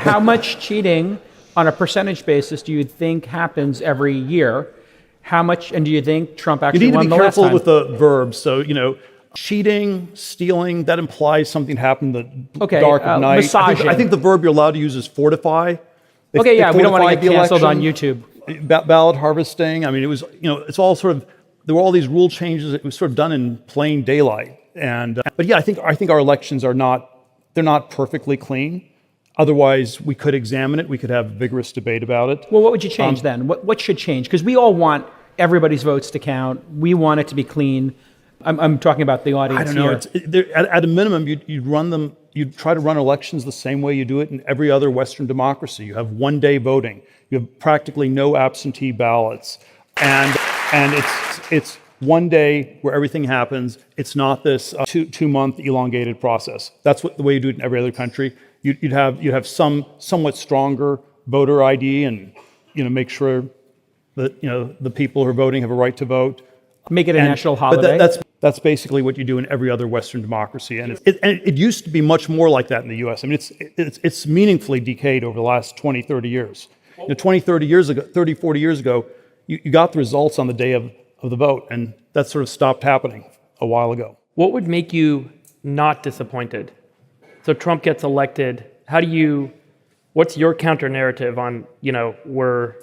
How much cheating on a percentage basis do you think happens every year? How much, and do you think Trump You actually need to won be the last careful time? with the verbs. So, cheating, stealing, that implies something happened in the dark of night. Massaging. I think the verb you're allowed to use is fortify. Okay, yeah, we don't want to fortified get the canceled on election. YouTube. Ballot harvesting. I mean, it was, it's all sort of, there were all these rule changes. It was sort of done in plain daylight. And, but yeah, I think our elections they're not perfectly clean. Otherwise, we could examine it. We could have vigorous debate about it. Well, what would you change then? What should change? Because we all want everybody's votes to count. We want it to be clean. I'm talking about the audience I don't know. here. At a minimum, you'd try to run elections the same way you do it in every other Western democracy. You have one-day voting. You have practically no absentee ballots, and it's one day where everything happens. It's not this two-month elongated process. That's the way you do it in every other country. You'd have some somewhat stronger voter ID, and make sure that the people who are voting have a right to vote. Make it a national holiday. But that's basically what you do in every other Western democracy, and it used to be much more like that in the U.S. I mean, it's meaningfully decayed over the last 20, 30 years. 20, 30 years ago, 30, 40 years ago, you got the results on the day of the vote, and that sort of stopped happening a while ago. What would make you not disappointed? So Trump gets elected. What's your counter narrative on, we're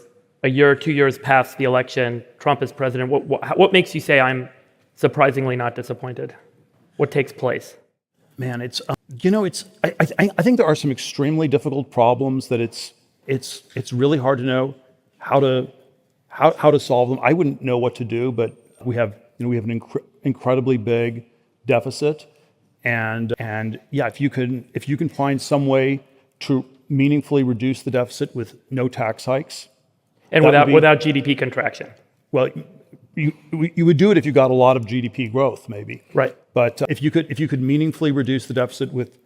a year, 2 years past the election, Trump is president. What makes you say I'm surprisingly not disappointed? What takes place? Man, I think there are some extremely difficult problems that it's really hard to know how to solve them. I wouldn't know what to do, but we have an incredibly big deficit, and yeah, if you can find some way to meaningfully reduce the deficit with no tax hikes, and without GDP contraction. Well, you would do it if you got a lot of GDP growth, maybe. Right. But if you could meaningfully reduce the deficit with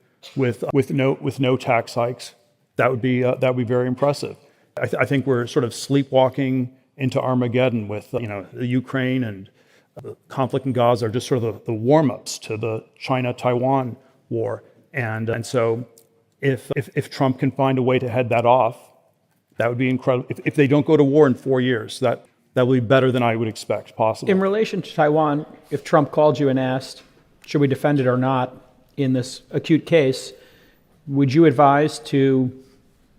no tax hikes, that would be very impressive. I think we're sort of sleepwalking into Armageddon with the Ukraine and the conflict in Gaza are just sort of the warm-ups to the China-Taiwan war, and so if Trump can find a way to head that off, that would be incredible. If they don't go to war in 4 years, that will be better than I would expect, possibly. In relation to Taiwan, if Trump called you and asked, should we defend it or not in this acute case, would you advise to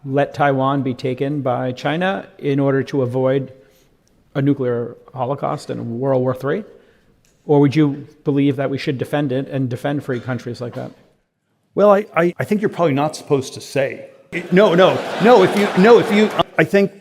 let Taiwan be taken by China in order to avoid a nuclear holocaust and World War III? Or would you believe that we should defend it and defend free countries like that? Well, I think you're probably not supposed to say. No. I think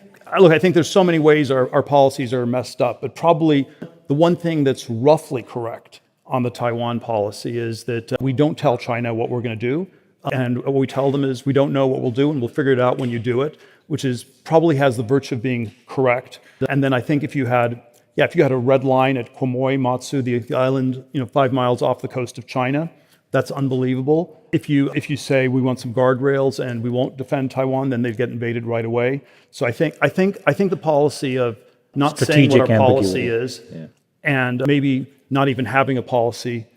there's so many ways our policies are messed up, but probably the one thing that's roughly correct on the Taiwan policy is that we don't tell China what we're going to do, and what we tell them is we don't know what we'll do, and we'll figure it out when you do it, which probably has the virtue of being correct. And then I think if you had a red line at Quemoy Matsu, the island 5 miles off the coast of China, that's unbelievable. If you say we want some guardrails and we won't defend Taiwan, then they'd get invaded right away. So I think the policy of not saying what our policy is, and maybe not even having a policy,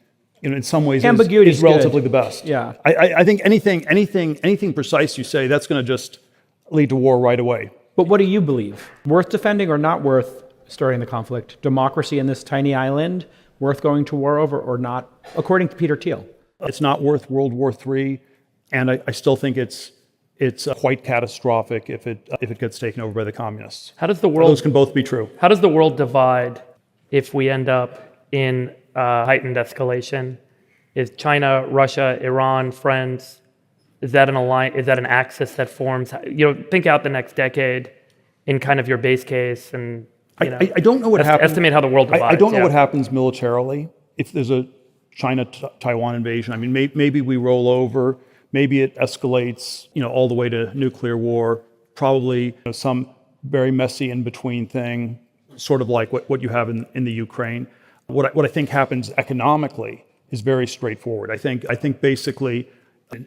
in some ways is relatively the best. Yeah. I think anything precise you say, that's going to just lead to war right away. But what do you believe? Worth defending or not worth stirring the conflict? Democracy in this tiny island, worth going to war over or not, according to Peter Thiel? It's not worth World War III, and I still think it's quite catastrophic if it gets taken over by the communists. Those can both be true. How does the world divide if we end up in heightened escalation? Is China, Russia, Iran friends? Is that an axis that forms? Think out the next decade in kind of your base case, and I don't know what happens. Estimate how the world divides. I don't know what happens militarily if there's a China-Taiwan invasion. I mean, maybe we roll over. Maybe it escalates, all the way to nuclear war. Probably some very messy in-between thing, sort of like what you have in the Ukraine. What I think happens economically is very straightforward. I think basically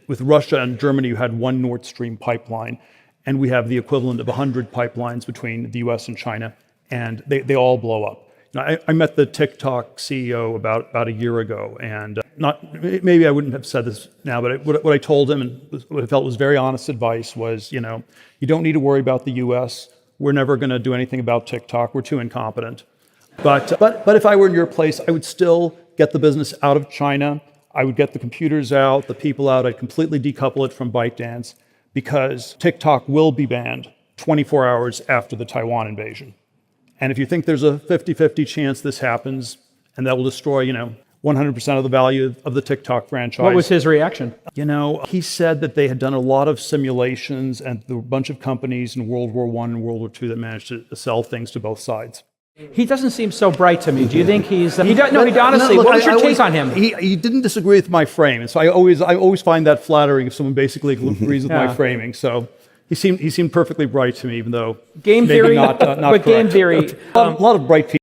with Russia and Germany, you had one Nord Stream pipeline, and we have the equivalent of 100 pipelines between the U.S. and China, and they all blow up. I met the TikTok CEO about a year ago, and maybe I wouldn't have said this now, but what I told him and what I felt was very honest advice was, you don't need to worry about the U.S. We're never going to do anything about TikTok. We're too incompetent. But if I were in your place, I would still get the business out of China. I would get the computers out, the people out. I'd completely decouple it from ByteDance because TikTok will be banned 24 hours after the Taiwan invasion. And if you think there's a 50-50 chance this happens and that will destroy, 100% of the value of the TikTok franchise. What was his reaction? He said that they had done a lot of simulations and there were a bunch of companies in World War I and World War II that managed to sell things to both sides. He doesn't seem so bright to me. Do you think he's... honestly, look, what was your take always, on him? He didn't disagree with my frame, and so I always find that flattering if someone basically agrees with my framing. So he seemed perfectly bright to me, even though Game maybe theory, not but correct. game theory... A lot of bright people.